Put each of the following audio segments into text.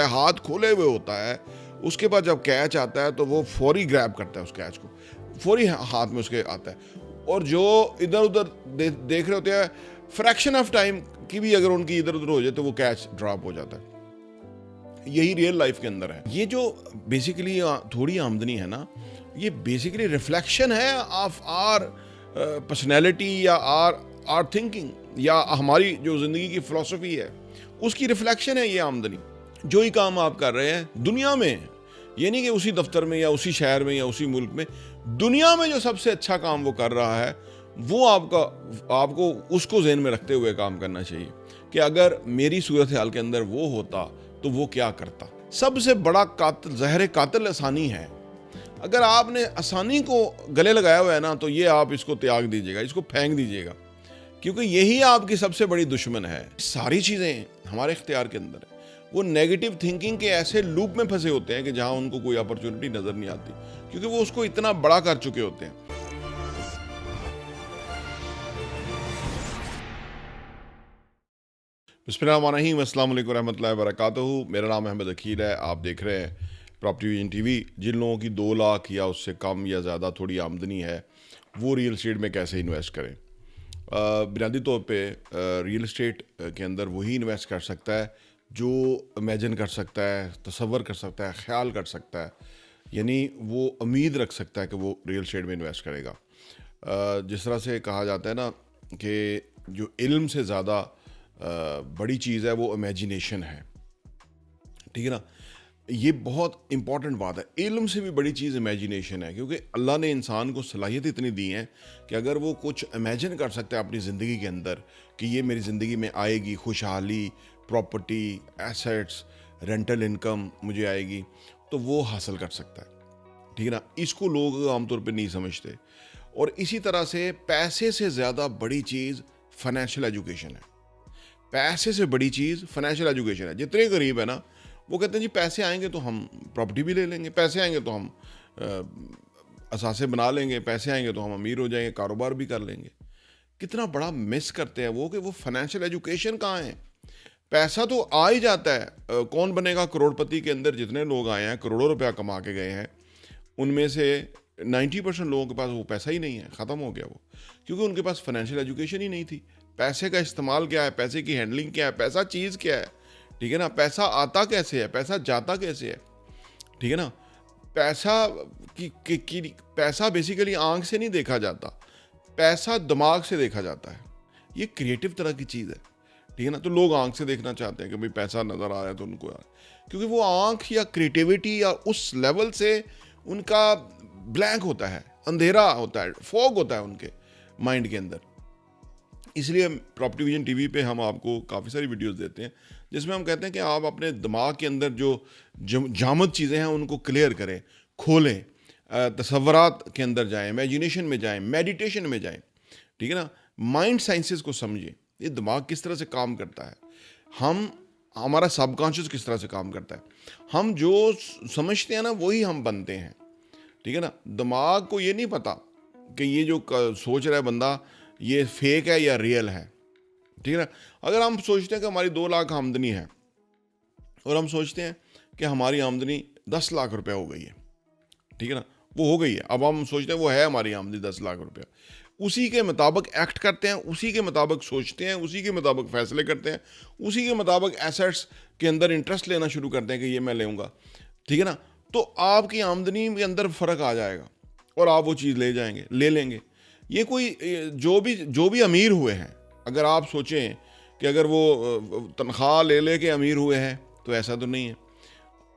हाथ खोले हुए होता है, उसके बाद जब कैच आता है तो वो फौरी ग्रैब करता है उस कैच को, फौरी हाथ में उसके आता है। और जो इधर उधर देख रहे होते हैं, फ्रैक्शन ऑफ टाइम की भी अगर उनकी इधर उधर हो जाए तो वो कैच ड्रॉप हो जाता है। यही रियल लाइफ के अंदर है। ये जो बेसिकली थोड़ी आमदनी है ना, ये बेसिकली रिफ्लेक्शन है ऑफ आर पर्सनैलिटी या आर थिंकिंग या हमारी जो ज़िंदगी की फ़िलॉसफी है उसकी रिफ्लेक्शन है ये आमदनी। जो ही काम आप कर रहे हैं दुनिया में, ये नहीं कि उसी दफ्तर में या उसी शहर में या उसी मुल्क में, दुनिया में जो सबसे अच्छा काम वो कर रहा है वो आपको उसको ज़हन में रखते हुए काम करना चाहिए कि अगर मेरी सूरत हाल के अंदर वो होता तो वो क्या करता। सबसे बड़ा कातिल, ज़हर कातिल आसानी है। अगर आपने आसानी को गले लगाया हुआ है ना, तो ये आप इसको त्याग दीजिएगा, इसको फेंक दीजिएगा, क्योंकि यही आपकी सबसे बड़ी दुश्मन है। सारी चीज़ें हमारे इख्तियार के अंदर है। वो नेगेटिव थिंकिंग के ऐसे लूप में फंसे होते हैं कि जहां उनको कोई अपॉर्चुनिटी नज़र नहीं आती, क्योंकि वो उसको इतना बड़ा कर चुके होते हैं। बिस्मिल्लाहिर्रहमानिर्रहीम, अस्सलाम वालेकुम रहमतुल्लाहि व बरकातहू। मेरा नाम अहमद अकील है। आप देख रहे हैं प्रॉपर्टी विजन टीवी। जिन लोगों की 2 लाख या उससे कम या ज़्यादा थोड़ी आमदनी है, वो रियल एस्टेट में कैसे इन्वेस्ट करें। बुनियादी तौर पे रियल एस्टेट के अंदर वही इन्वेस्ट कर सकता है जो इमेजिन कर सकता है, तसव्वुर कर सकता है, ख्याल कर सकता है, यानी वो उम्मीद रख सकता है कि वो रियल एस्टेट में इन्वेस्ट करेगा। जिस तरह से कहा जाता है ना कि जो इल्म से ज़्यादा बड़ी चीज़ है वो इमेजिनेशन है, ठीक है ना। ये बहुत इंपॉर्टेंट बात है। इल्म से भी बड़ी चीज़ इमेजिनेशन है, क्योंकि अल्लाह ने इंसान को सलाहियत इतनी दी है कि अगर वो कुछ इमेजिन कर सकता है अपनी ज़िंदगी के अंदर कि ये मेरी ज़िंदगी में आएगी, खुशहाली, प्रॉपर्टी, एसेट्स, रेंटल इनकम मुझे आएगी, तो वो हासिल कर सकता है, ठीक है ना। इसको लोग आमतौर पर नहीं समझते। और इसी तरह से पैसे से ज़्यादा बड़ी चीज़ फाइनेंशियल एजुकेशन है। पैसे से बड़ी चीज़ फाइनेंशियल एजुकेशन है। जितने गरीब है ना, वो कहते हैं जी पैसे आएंगे तो हम प्रॉपर्टी भी ले लेंगे, पैसे आएंगे तो हम असासे बना लेंगे, पैसे आएंगे तो हम अमीर हो जाएंगे, कारोबार भी कर लेंगे। कितना बड़ा मिस करते हैं वो कि वो फाइनेंशियल एजुकेशन कहाँ है। पैसा तो आ ही जाता है। कौन बनेगा करोड़पति के अंदर जितने लोग आए हैं, करोड़ों रुपया कमा के गए हैं, उनमें से 90% लोगों के पास वो पैसा ही नहीं है, ख़त्म हो गया वो, क्योंकि उनके पास फाइनेंशियल एजुकेशन ही नहीं थी। पैसे का इस्तेमाल क्या है, पैसे की हैंडलिंग क्या है, पैसा चीज़ क्या है, ठीक है ना। पैसा आता कैसे है, पैसा जाता कैसे है, ठीक है ना। पैसा पैसा बेसिकली आंख से नहीं देखा जाता, पैसा दिमाग से देखा जाता है। ये क्रिएटिव तरह की चीज़ है, ठीक है ना। तो लोग आंख से देखना चाहते हैं कि भाई पैसा नज़र आ रहा है तो उनको, क्योंकि वो आंख या क्रिएटिविटी या उस लेवल से उनका ब्लैंक होता है, अंधेरा होता है, फॉग होता है उनके माइंड के अंदर। इसलिए प्रॉपर्टी विजन टीवी पे हम आपको काफ़ी सारी वीडियोस देते हैं जिसमें हम कहते हैं कि आप अपने दिमाग के अंदर जो जामद चीज़ें हैं उनको क्लियर करें, खोलें, तसव्वुरात के अंदर जाएं, इमेजिनेशन में जाएं, मेडिटेशन में जाएं, ठीक है ना। माइंड साइंसेस को समझें, ये दिमाग किस तरह से काम करता है, हमारा सबकॉन्शियस किस तरह से काम करता है। हम जो समझते हैं ना वही हम बनते हैं, ठीक है ना। दिमाग को ये नहीं पता कि ये जो सोच रहा है बंदा ये फेक है या रियल है, ठीक है ना। अगर हम सोचते हैं कि हमारी 2 लाख आमदनी है और हम सोचते हैं कि हमारी आमदनी 10 लाख रुपए हो गई है, ठीक है ना, वो हो गई है, अब हम सोचते हैं वो है हमारी आमदनी 10 लाख रुपया, उसी के मुताबिक एक्ट करते हैं, उसी के मुताबिक सोचते हैं, उसी के मुताबिक फैसले करते हैं, उसी के मुताबिक एसेट्स के अंदर इंटरेस्ट लेना शुरू करते हैं कि ये मैं लूँगा, ठीक है ना। तो आपकी आमदनी के अंदर फ़र्क आ जाएगा और आप वो चीज़ ले लेंगे। ये कोई जो भी अमीर हुए हैं, अगर आप सोचें कि अगर वो तनख्वाह ले के अमीर हुए हैं तो ऐसा तो नहीं है।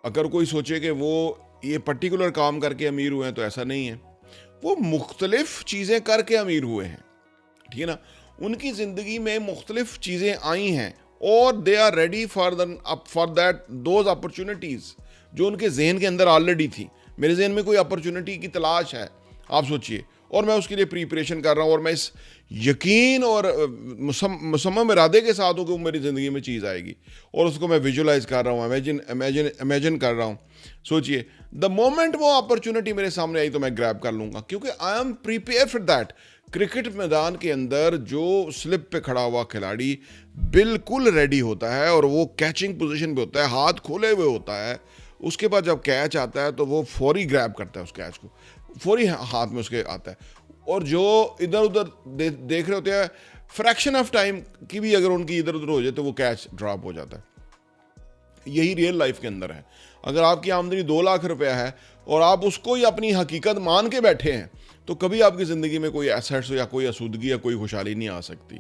अगर कोई सोचे कि वो ये पर्टिकुलर काम करके अमीर हुए हैं तो ऐसा नहीं है। वो मुख्तलिफ चीज़ें करके अमीर हुए हैं, ठीक है ना। उनकी ज़िंदगी में मुख्तलिफ चीज़ें आई हैं और they are ready for that those opportunities जो उनके जहन के अंदर ऑलरेडी थी। मेरे जहन में कोई अपॉर्चुनिटी की तलाश है, आप सोचिए, और मैं उसके लिए प्रिपरेशन कर रहा हूँ और मैं इस यकीन और मुसम्मम इरादे के साथ हूँ कि वो मेरी ज़िंदगी में चीज़ आएगी और उसको मैं विजुलाइज कर रहा हूँ, इमेजिन कर रहा हूँ। सोचिए, द मोमेंट वो अपॉर्चुनिटी मेरे सामने आई तो मैं ग्रैब कर लूँगा, क्योंकि I am prepare for that cricket मैदान के अंदर जो स्लिप पे खड़ा हुआ खिलाड़ी बिल्कुल रेडी होता है और वो कैचिंग पोजीशन पे होता है, हाथ खोले हुए होता है, उसके बाद जब कैच आता है तो वो फौरी ग्रैब करता है उस कैच को, फौरी हाथ में उसके आता है। और जो इधर उधर देख रहे होते हैं, फ्रैक्शन ऑफ टाइम की भी अगर उनकी इधर उधर हो जाए तो वो कैच ड्रॉप हो जाता है। यही रियल लाइफ के अंदर है। अगर आपकी आमदनी 2 लाख रुपया है और आप उसको ही अपनी हकीकत मान के बैठे हैं, तो कभी आपकी ज़िंदगी में कोई एसेट्स या कोई आसूदगी या कोई खुशहाली नहीं आ सकती।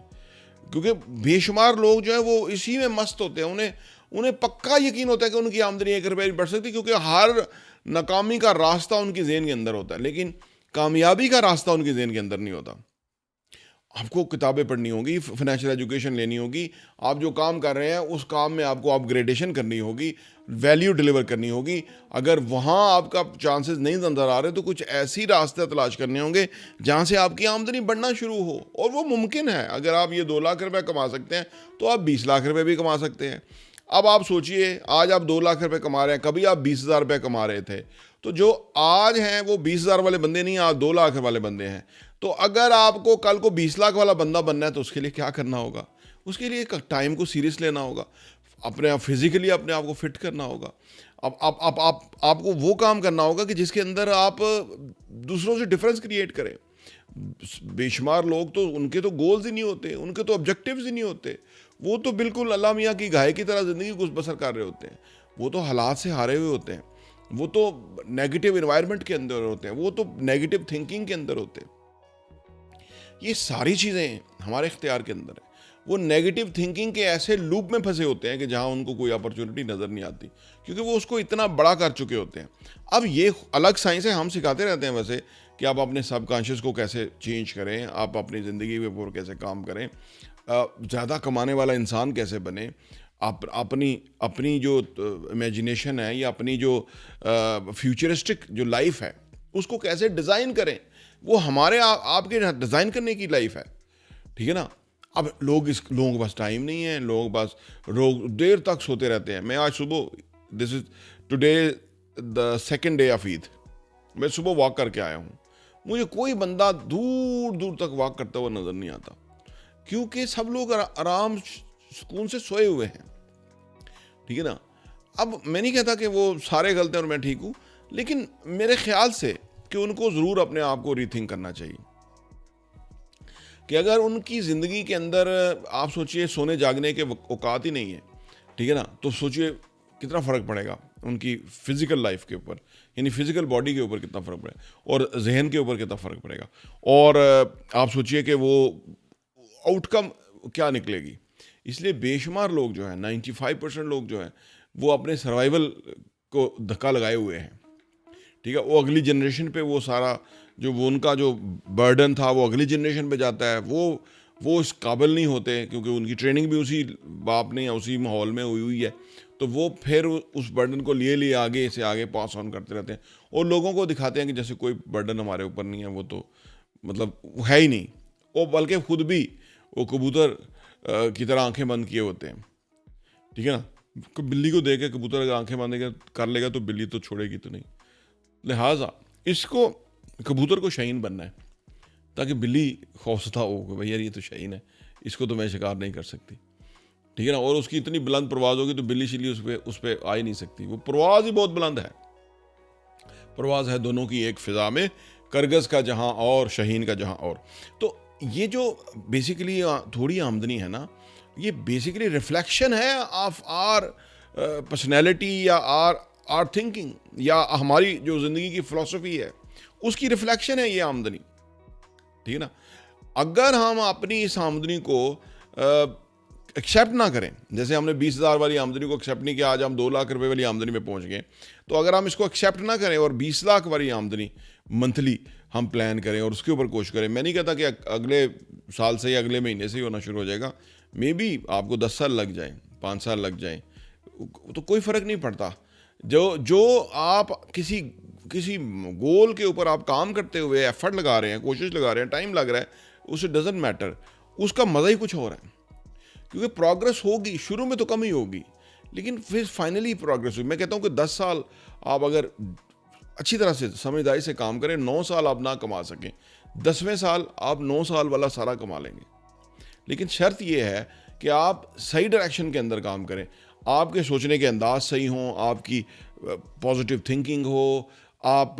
क्योंकि बेशुमार लोग जो है वो इसी में मस्त होते हैं। उन्हें पक्का यकीन होता है कि उनकी आमदनी 1 रुपये नहीं बढ़ सकती, क्योंकि हर नाकामी का रास्ता उनकी ज़हन के अंदर होता है, लेकिन कामयाबी का रास्ता उनकी ज़हन के अंदर नहीं होता। आपको किताबें पढ़नी होगी, फाइनेंशियल एजुकेशन लेनी होगी, आप जो काम कर रहे हैं उस काम में आपको अपग्रेडेशन करनी होगी, वैल्यू डिलीवर करनी होगी। अगर वहाँ आपका चांसेस नहीं नज़र आ रहे तो कुछ ऐसी रास्ते तलाश करने होंगे जहाँ से आपकी आमदनी बढ़ना शुरू हो, और वो मुमकिन है। अगर आप ये 2 लाख रुपए कमा सकते हैं तो आप 20 लाख रुपए भी कमा सकते हैं। अब आप सोचिए, आज आप 2 लाख रुपए कमा रहे हैं, कभी आप 20,000 रुपये कमा रहे थे, तो जो आज हैं वो 20,000 वाले बंदे नहीं, आज 2 लाख वाले बंदे हैं। तो अगर आपको कल को 20 लाख वाला बंदा बनना है तो उसके लिए क्या करना होगा? उसके लिए टाइम को सीरियस लेना होगा, अपने आप फिजिकली अपने आप को फिट करना होगा। अब आपको वो काम करना होगा कि जिसके अंदर आप दूसरों से डिफरेंस क्रिएट करें। बेशुमार लोग तो उनके तो गोल्स ही नहीं होते, उनके तो ऑब्जेक्टिव्स ही नहीं होते। वो तो बिल्कुल अल्लाह मियाँ की गाय की तरह ज़िंदगी गुज़र बसर कर रहे होते हैं। वो तो हालात से हारे हुए होते हैं, वो तो नेगेटिव एनवायरनमेंट के अंदर होते हैं, वो तो नेगेटिव थिंकिंग के अंदर होते हैं। ये सारी चीज़ें हमारे इख्तियार के अंदर है। वो नेगेटिव थिंकिंग के ऐसे लूप में फंसे होते हैं कि जहाँ उनको कोई अपॉर्चुनिटी नज़र नहीं आती, क्योंकि वो उसको इतना बड़ा कर चुके होते हैं। अब ये अलग साइंस है, हम सिखाते रहते हैं वैसे कि आप अपने सबकॉन्शियस को कैसे चेंज करें, आप अपनी ज़िंदगी में ऊपर कैसे काम करें, ज़्यादा कमाने वाला इंसान कैसे बने, आप अपनी जो इमेजिनेशन है या अपनी जो फ्यूचरिस्टिक जो लाइफ है उसको कैसे डिज़ाइन करें। वो हमारे आपके डिज़ाइन करने की लाइफ है, ठीक है ना। अब लोगों के पास टाइम नहीं है, लोग देर तक सोते रहते हैं। मैं आज सुबह, this is today the second day of Eid, मैं सुबह वॉक करके आया हूँ। मुझे कोई बंदा दूर दूर तक वॉक करता हुआ नज़र नहीं आता, क्योंकि सब लोग आराम सुकून से सोए हुए हैं, ठीक है ना। अब मैं नहीं कहता कि वो सारे गलत हैं और मैं ठीक हूँ, लेकिन मेरे ख्याल से कि उनको ज़रूर अपने आप को रीथिंक करना चाहिए कि अगर उनकी ज़िंदगी के अंदर, आप सोचिए, सोने जागने के औकात ही नहीं है, ठीक है ना, तो सोचिए कितना फ़र्क पड़ेगा उनकी फ़िज़िकल लाइफ के ऊपर, यानी फ़िज़िकल बॉडी के ऊपर कितना फ़र्क पड़ेगा और जहन के ऊपर कितना फ़र्क पड़ेगा। और आप सोचिए कि वो आउटकम क्या निकलेगी। इसलिए बेशुमार लोग जो हैं, 95% लोग जो हैं, वो अपने सर्वाइवल को धक्का लगाए हुए हैं, ठीक है। वो अगली जनरेशन पे वो सारा जो वो उनका जो बर्डन था वो अगली जनरेशन पे जाता है। वो इस काबिल नहीं होते, क्योंकि उनकी ट्रेनिंग भी उसी बाप ने या उसी माहौल में हुई है, तो वो फिर उस बर्डन को लिए आगे से आगे पास ऑन करते रहते हैं और लोगों को दिखाते हैं कि जैसे कोई बर्डन हमारे ऊपर नहीं है। वो तो मतलब है ही नहीं, वो बल्कि खुद भी वो कबूतर की तरह आंखें बंद किए होते हैं, ठीक है ना। बिल्ली को देख के कबूतर अगर आंखें बंद कर लेगा तो बिल्ली तो छोड़ेगी तो नहीं। लिहाजा इसको, कबूतर को शाहीन बनना है ताकि बिल्ली खौफसदा हो कि भाई यार ये तो शाहीन है, इसको तो मैं शिकार नहीं कर सकती, ठीक है ना। और उसकी इतनी बुलंद परवाज़ होगी तो बिल्ली शिल्ली उस पर आ ही नहीं सकती। वो परवाज़ ही बहुत बुलंद है, परवाज़ है दोनों की एक फ़िज़ा में, करगस का जहाँ और शाहीन का जहाँ और। तो ये जो बेसिकली थोड़ी आमदनी है ना, ये बेसिकली रिफ्लेक्शन है ऑफ आर पर्सनैलिटी या आर थिंकिंग, या हमारी जो ज़िंदगी की फ़िलॉसफी है उसकी रिफ्लेक्शन है ये आमदनी, ठीक है ना। अगर हम अपनी इस आमदनी को एक्सेप्ट ना करें, जैसे हमने 20,000 वाली आमदनी को एक्सेप्ट नहीं किया, आज हम 2 लाख रुपए वाली आमदनी में पहुंच गए, तो अगर हम इसको एक्सेप्ट ना करें और 20 लाख वाली आमदनी मंथली हम प्लान करें और उसके ऊपर कोशिश करें, मैं नहीं कहता कि अगले साल से या अगले महीने से ही होना शुरू हो जाएगा, मे बी आपको 10 साल लग जाए, 5 साल लग जाए, तो कोई फ़र्क नहीं पड़ता। जो आप किसी गोल के ऊपर आप काम करते हुए एफर्ट लगा रहे हैं, कोशिश लगा रहे हैं, टाइम लग रहा है, उसे डजेंट मैटर, उसका मज़ा ही कुछ और है। क्योंकि प्रोग्रेस होगी, शुरू में तो कम ही होगी, लेकिन फिर फाइनली प्रोग्रेस होगी। मैं कहता हूँ कि 10 साल आप अगर अच्छी तरह से समझदारी से काम करें, 9 साल आप ना कमा सकें, 10वें साल आप 9 साल वाला सारा कमा लेंगे। लेकिन शर्त ये है कि आप सही डायरेक्शन के अंदर काम करें, आपके सोचने के अंदाज सही हों, आपकी पॉजिटिव थिंकिंग हो, आप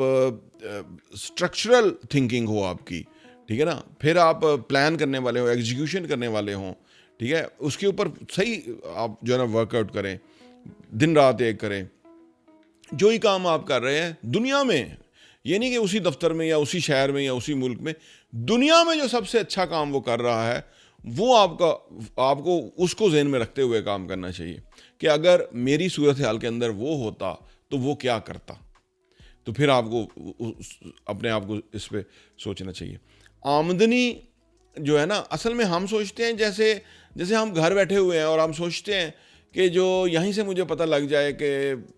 स्ट्रक्चरल थिंकिंग हो आपकी, ठीक है ना, फिर आप प्लान करने वाले हो, एग्जीक्यूशन करने वाले हों, ठीक है, उसके ऊपर सही आप जो है ना वर्कआउट करें, दिन रात एक करें। जो ही काम आप कर रहे हैं दुनिया में, ये नहीं कि उसी दफ्तर में या उसी शहर में या उसी मुल्क में, दुनिया में जो सबसे अच्छा काम वो कर रहा है वो आपको उसको ज़हन में रखते हुए काम करना चाहिए कि अगर मेरी सूरत हाल के अंदर वो होता तो वो क्या करता। तो फिर आपको अपने आप को इस पे सोचना चाहिए। आमदनी जो है ना, असल में हम सोचते हैं जैसे जैसे हम घर बैठे हुए हैं और हम सोचते हैं कि जो यहीं से मुझे पता लग जाए कि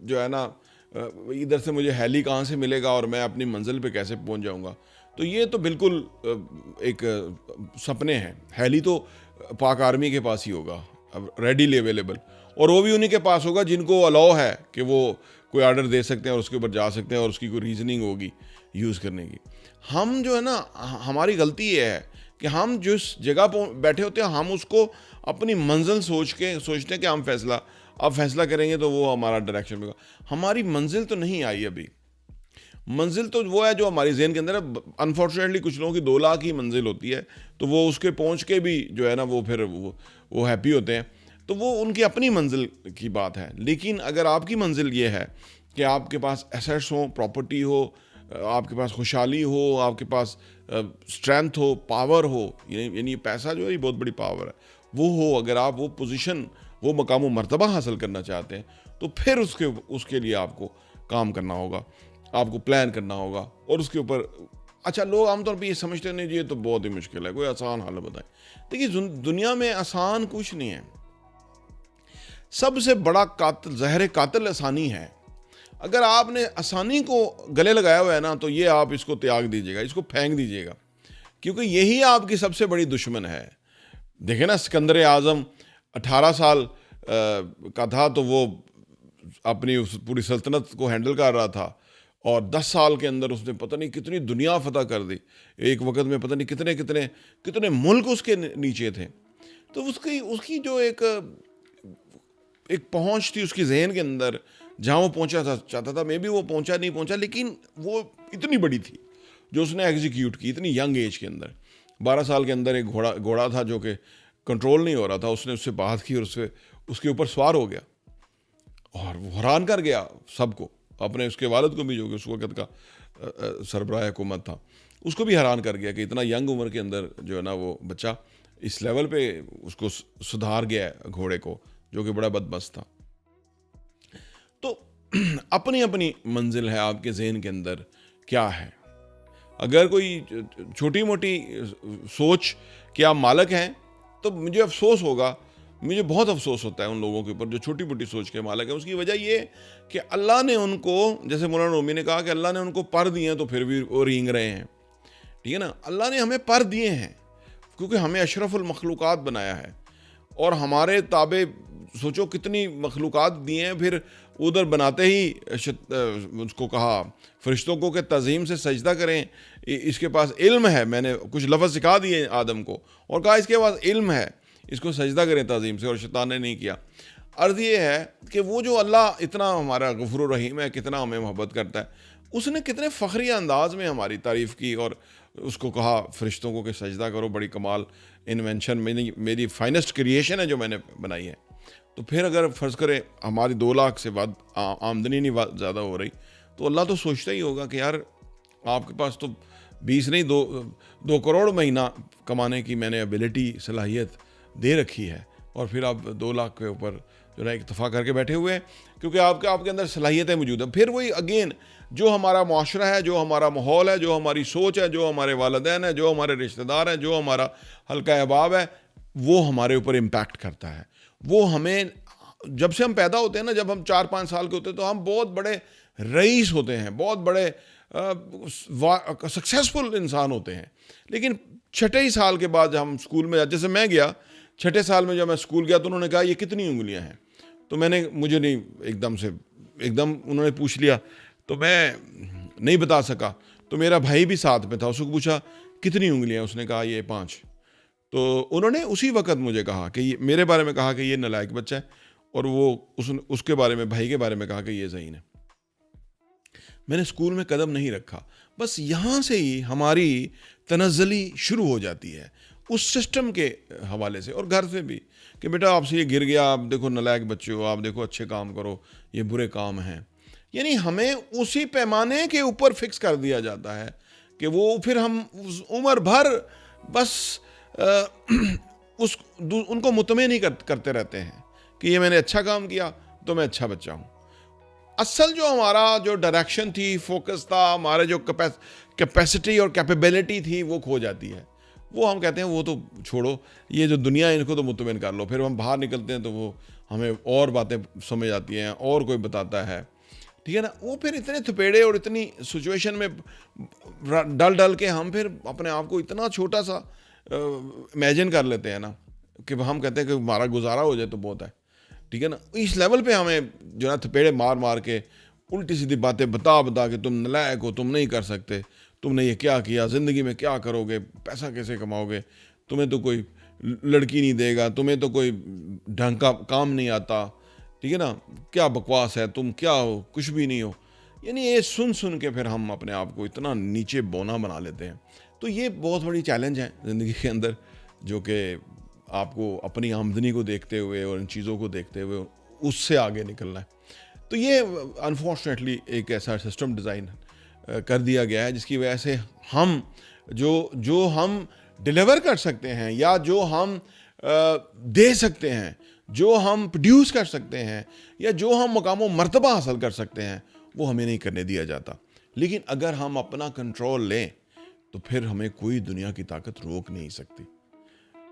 जो है ना इधर से मुझे हेली कहाँ से मिलेगा और मैं अपनी मंजिल पे कैसे पहुँच जाऊँगा। तो ये तो बिल्कुल एक सपने हैं। हेली तो पाक आर्मी के पास ही होगा अब रेडीली अवेलेबल, और वो भी उन्हीं के पास होगा जिनको अलाउ है कि वो कोई ऑर्डर दे सकते हैं और उसके ऊपर जा सकते हैं और उसकी कोई रीजनिंग होगी यूज़ करने की। हम जो है ना, हमारी गलती ये है कि हम जिस जगह पर बैठे होते हैं हम उसको अपनी मंजिल सोचते हैं कि हम फैसला करेंगे तो वो हमारा डायरेक्शन में होगा। हमारी मंजिल तो नहीं आई अभी। मंजिल तो वो है जो हमारी ज़हन के अंदर है। अनफॉर्चुनेटली कुछ लोगों की 2 लाख की मंजिल होती है, तो वो उसके पहुंच के भी जो है ना वो फिर वो हैप्पी होते हैं। तो वो उनकी अपनी मंजिल की बात है। लेकिन अगर आपकी मंजिल ये है कि आपके पास एसेट्स हो, प्रॉपर्टी हो, आपके पास खुशहाली हो, आपके पास स्ट्रेंथ हो, पावर हो, यानी पैसा जो है ये बहुत बड़ी पावर है, वो हो, अगर आप वो पोजीशन, वो मकाम व मर्तबा हासिल करना चाहते हैं तो फिर उसके लिए आपको काम करना होगा, आपको प्लान करना होगा और उसके ऊपर। अच्छा, लोग आमतौर पे ये समझते नहीं जी ये तो बहुत ही मुश्किल है, कोई आसान हल बताएं। देखिए दुनिया में आसान कुछ नहीं है। सबसे बड़ा कातिल, ज़हर कातिल आसानी है। अगर आपने आसानी को गले लगाया हुआ है ना तो ये आप इसको त्याग दीजिएगा, इसको फेंक दीजिएगा, क्योंकि यही आपकी सबसे बड़ी दुश्मन है। देखें ना, सिकंदर आज़म 18 साल का था तो वो अपनी उस पूरी सल्तनत को हैंडल कर रहा था और 10 साल के अंदर उसने पता नहीं कितनी दुनिया फतह कर दी। एक वक्त में पता नहीं कितने कितने कितने मुल्क उसके नीचे थे। तो उसकी जो एक पहुंच थी उसकी जहन के अंदर, जहाँ वो पहुंचा था चाहता था, मे बी वो नहीं पहुंचा, लेकिन वो इतनी बड़ी थी जो उसने एग्जीक्यूट की इतनी यंग एज के अंदर। 12 साल के अंदर एक घोड़ा था जो कि कंट्रोल नहीं हो रहा था, उसने उससे बात की और उसके ऊपर सवार हो गया और वो हैरान कर गया सबको, अपने उसके वालिद को भी जो कि उस वक़्त का सरबराह हुकूमत था, उसको भी हैरान कर गया कि इतना यंग उम्र के अंदर जो है ना वो बच्चा इस लेवल पे उसको सुधार गया है घोड़े को, जो कि बड़ा बदमस्त था। तो अपनी अपनी मंजिल है आपके ज़हन के अंदर क्या है। अगर कोई छोटी मोटी सोच कि आप मालिक हैं तो मुझे अफसोस होगा, मुझे बहुत अफसोस होता है उन लोगों के ऊपर जो छोटी मोटी सोच के मालिक है। उसकी वजह ये कि अल्लाह ने उनको, जैसे मौलाना रूमी ने कहा कि अल्लाह ने उनको पर दिए हैं तो फिर भी वो रेंग रहे हैं, ठीक है ना। अल्लाह ने हमें पर दिए हैं क्योंकि हमें अशरफुल मखलूक़ात बनाया है और हमारे ताबे सोचो कितनी मखलूक़ात दिए हैं। फिर उधर बनाते ही उसको कहा फरिश्तों को कि तज़ीम से सजदा करें, इसके पास इल्म है, मैंने कुछ लफ्ज़ सिखा दिए आदम को और कहा इसके पास इल्म है, इसको सजदा करें तज़ीम से, और शैतान ने नहीं किया। अर्ज़ ये है कि वो जो अल्लाह इतना हमारा गफूर रहीम है, कितना हमें मोहब्बत करता है, उसने कितने फ़ख्री अंदाज में हमारी तारीफ़ की और उसको कहा फरिश्तों को कि सजदा करो, बड़ी कमाल इन्वेंशन, मेरी फाइनेस्ट क्रिएशन है जो मैंने बनाई है। तो फिर अगर फ़र्ज़ करें हमारी 2 लाख से बाद आमदनी नहीं ज़्यादा हो रही तो अल्लाह तो सोचता ही होगा कि यार आपके पास तो 20 नहीं 2 करोड़ महीना कमाने की मैंने एबिलिटी, सलाहियत दे रखी है और फिर आप 2 लाख के ऊपर जो है इत्तफाक करके बैठे हुए हैं क्योंकि आपके अंदर सलाहियतें मौजूद हैं। फिर वही अगेन जो हमारा माशरा है, जो हमारा माहौल है, जो हमारी सोच है, जो हमारे वालिदैन है, जो हमारे रिश्तेदार हैं, जो हमारा हल्का अहबाब है, वो हमारे ऊपर इम्पैक्ट करता है। वो हमें, जब से हम पैदा होते हैं ना, जब हम 4-5 साल के होते हैं तो हम बहुत बड़े रईस होते हैं, बहुत बड़े सक्सेसफुल इंसान होते हैं। लेकिन 6 साल के बाद हम स्कूल में, जैसे मैं गया 6 साल में, जब मैं स्कूल गया तो उन्होंने कहा ये कितनी उंगलियां हैं, तो मुझे नहीं एकदम उन्होंने पूछ लिया तो मैं नहीं बता सका। तो मेरा भाई भी साथ में था, उसको पूछा कितनी उंगलियां? उसने कहा ये 5। तो उन्होंने उसी वक्त मुझे कहा कि ये मेरे बारे में कहा कि ये नालायक बच्चा है, और वो उसके बारे में, भाई के बारे में कहा कि ये ज़हीन है। मैंने स्कूल में कदम नहीं रखा। बस यहाँ से ही हमारी तनज़्ज़ुली शुरू हो जाती है उस सिस्टम के हवाले से, और घर से भी, कि बेटा आपसे ये गिर गया, आप देखो नालायक बच्चे हो, आप देखो अच्छे काम करो, ये बुरे काम हैं। यानी हमें उसी पैमाने के ऊपर फिक्स कर दिया जाता है कि वो फिर हम उम्र भर बस उनको मुतमिन नहीं करते रहते हैं कि ये मैंने अच्छा काम किया तो मैं अच्छा बच्चा हूँ। असल जो हमारा जो डायरेक्शन थी, फोकस था, हमारे जो कैपेसिटी और कैपेबिलिटी थी, वो खो जाती है। वो हम कहते हैं वो तो छोड़ो, ये जो दुनिया है इनको तो मुतमिन कर लो। फिर हम बाहर निकलते हैं तो वो हमें और बातें समझ आती हैं, और कोई बताता है, ठीक है ना। वो फिर इतने थपेड़े और इतनी सिचुएशन में डल के हम फिर अपने आप को इतना छोटा सा इमेजिन कर लेते हैं ना, कि हम कहते हैं कि हमारा गुजारा हो जाए तो बहुत है, ठीक है ना। इस लेवल पे हमें जो है थपेड़े मार मार के, उल्टी सीधी बातें बता के तुम नालायक हो, तुम नहीं कर सकते, तुमने ये क्या किया, ज़िंदगी में क्या करोगे, पैसा कैसे कमाओगे, तुम्हें तो कोई लड़की नहीं देगा, तुम्हें तो कोई ढंग का काम नहीं आता, ठीक है ना, क्या बकवास है, तुम क्या हो, कुछ भी नहीं हो। यानी ये सुन के फिर हम अपने आप को इतना नीचे बौना बना लेते हैं। तो ये बहुत बड़ी चैलेंज है ज़िंदगी के अंदर, जो कि आपको अपनी आमदनी को देखते हुए और इन चीज़ों को देखते हुए उससे आगे निकलना है। तो ये अनफॉर्चुनेटली एक ऐसा सिस्टम डिज़ाइन कर दिया गया है जिसकी वजह से हम जो हम डिलीवर कर सकते हैं, या जो हम दे सकते हैं, जो हम प्रोड्यूस कर सकते हैं, या जो हम मकाम मर्तबा हासिल कर सकते हैं, वो हमें नहीं करने दिया जाता। लेकिन अगर हम अपना कंट्रोल लें तो फिर हमें कोई दुनिया की ताकत रोक नहीं सकती।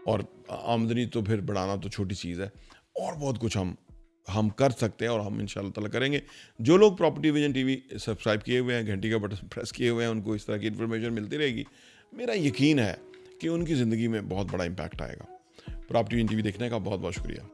और आमदनी तो फिर बढ़ाना तो छोटी चीज़ है, और बहुत कुछ हम कर सकते हैं, और हम इंशाअल्लाह ताला करेंगे। जो लोग प्रॉपर्टी विजन टीवी सब्सक्राइब किए हुए हैं, घंटी का बटन प्रेस किए हुए हैं, उनको इस तरह की इन्फॉर्मेशन मिलती रहेगी। मेरा यकीन है कि उनकी ज़िंदगी में बहुत बड़ा इम्पैक्ट आएगा। प्रॉपर्टी विजन टीवी देखने का बहुत बहुत शुक्रिया।